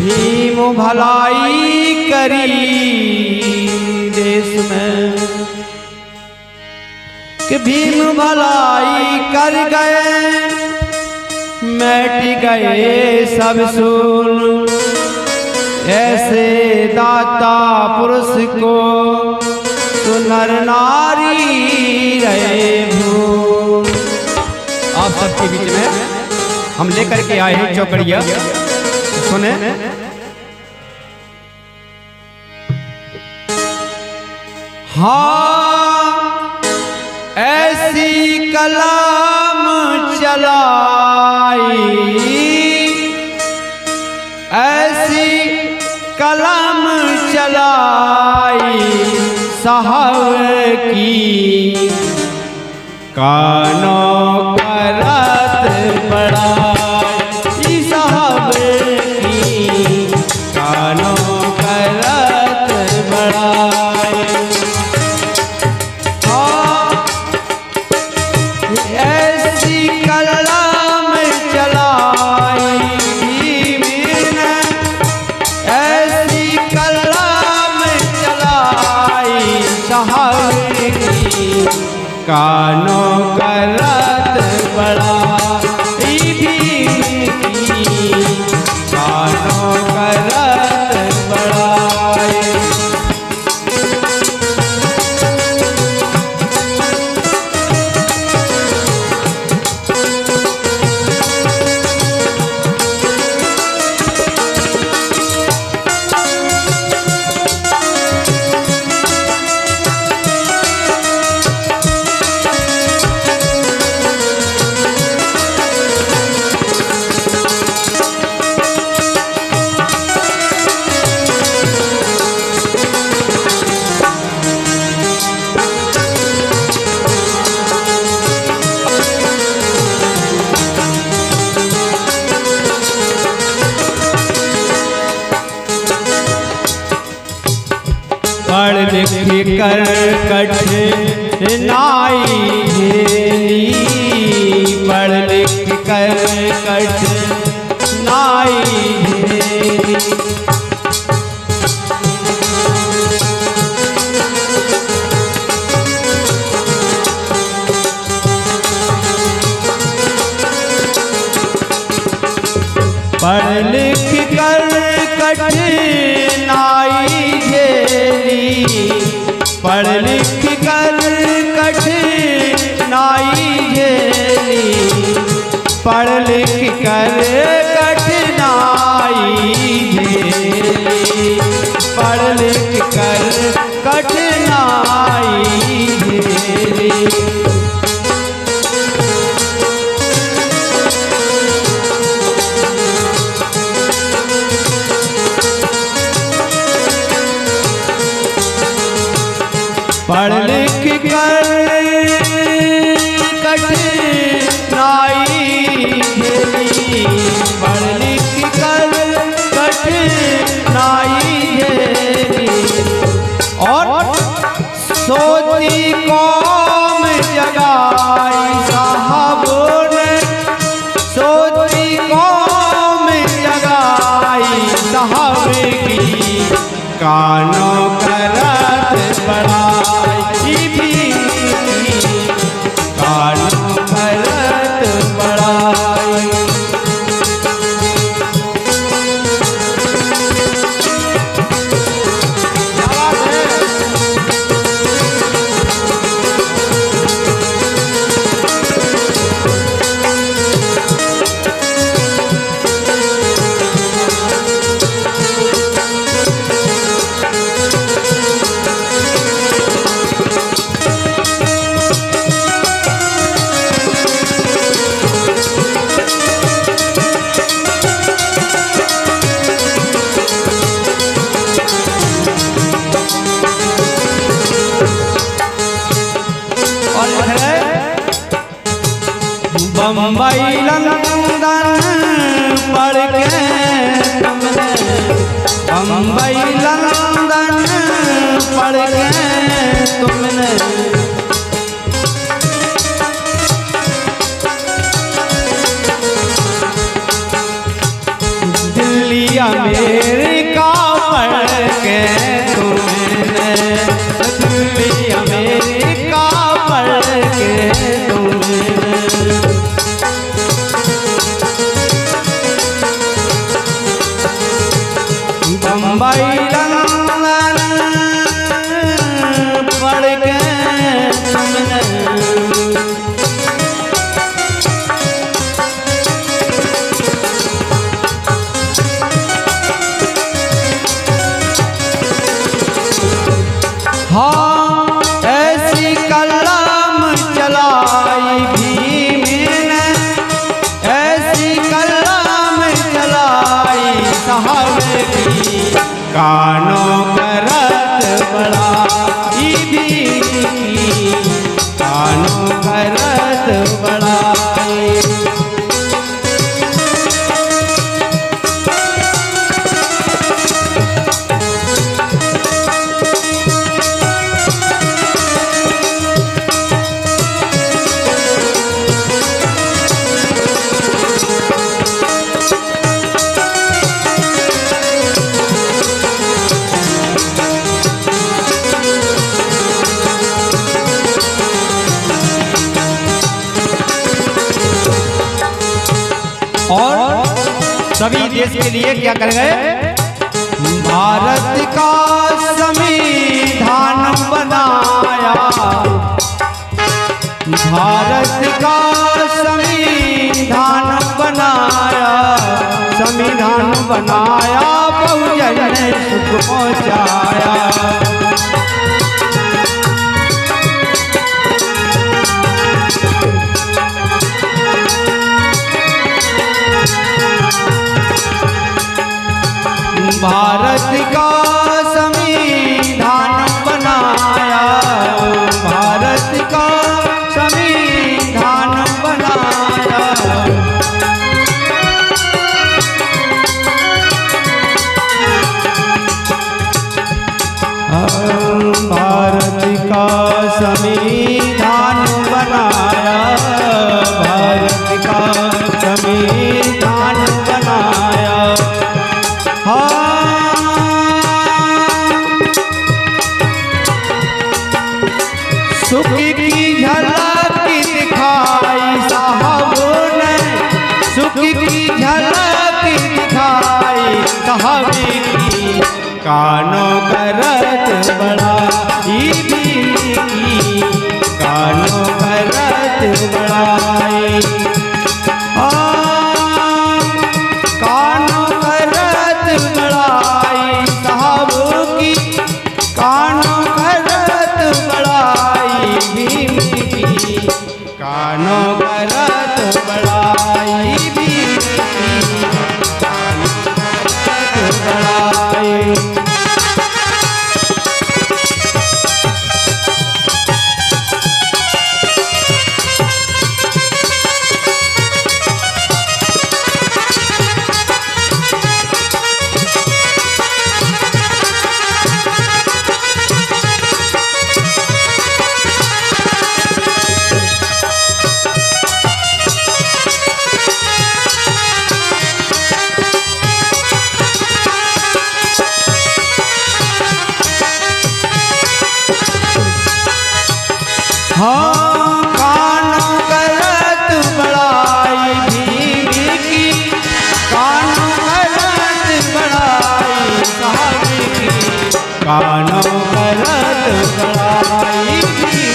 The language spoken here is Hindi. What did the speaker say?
भीम भलाई करी देश में कि भीम भलाई कर गए मिट गए सब सूल। ऐसे दाता पुरुष को तो नर नारी रहे भूल। आप सबके बीच में हम लेकर के आए हैं चौकड़िया, सुने। हाँ ऐसी कलाम चलाई, ऐसी कलम चलाई साहब की कानों का रत बड़ाई, साहब की कानों का रत बड़ाई। हाँ ऐसी कलम चलाई मैंने, ऐसी कलम चलाई साहब की कानों का रत बड़ाई, भीम की कानों का रत बड़ाई। पढ़ लिख कर कठिनाई झेली, पढ़ लिख कर कठिनाई झेली। पढ़ लिख कर कठिनाई झेली, पढ़ लिख कर कठिनाई झेली, पढ़ लिख कर कठिनाई झेली, पढ़ लिख कर कठिनाई झेली। पढ़ लिख कर कठिनाई झेली, पढ़ लिख कर कठिनाई झेली। और सोची कौम जगाई साहब ने, सोची कौम जगाई साहब की कानों का रत बड़ाई, कानों का रत बड़ाई। बम्बई लंदन पढ़ के तुमने, बम्बई लंदन पढ़ के तुमने, दिल्ली अमेरिका पढ़ के तुमने, दिल्ली अमेरिका पढ़ के तुमने। बम्बई लंदन पढ़ के तुमने, हाँ ऐसी कलम चलाई भी मैंने, ऐसी कलम चलाई साहब की, कानों करत बड़ाई भी, कानों करत बड़ाई। और सभी देश के लिए क्या कर गए? भारत का संविधान बनाया, भारत का संविधान बनाया, संविधान बनाया, बहुजन ने सुख पहुँचाया। भारत का संविधान बनाया, भारत का संविधान बनाया, भारत का संविधान बनाया, भारत का संविधान बनाया। सुख की झलक दिखाई साहब ने, सुख की झलक दिखाई साहब की, कानों करत बड़ाई भी, कानों करत बड़ाई। कानों करत बड़ाई साहब की, कानों करत बड़ाई भी, कानों करत बड़ाई भी, कानों करत बड़ाई। हाँ कानों करत बड़ाई भी की, कानों करत बड़ाई साहब की, कानों करत बड़ाई भी।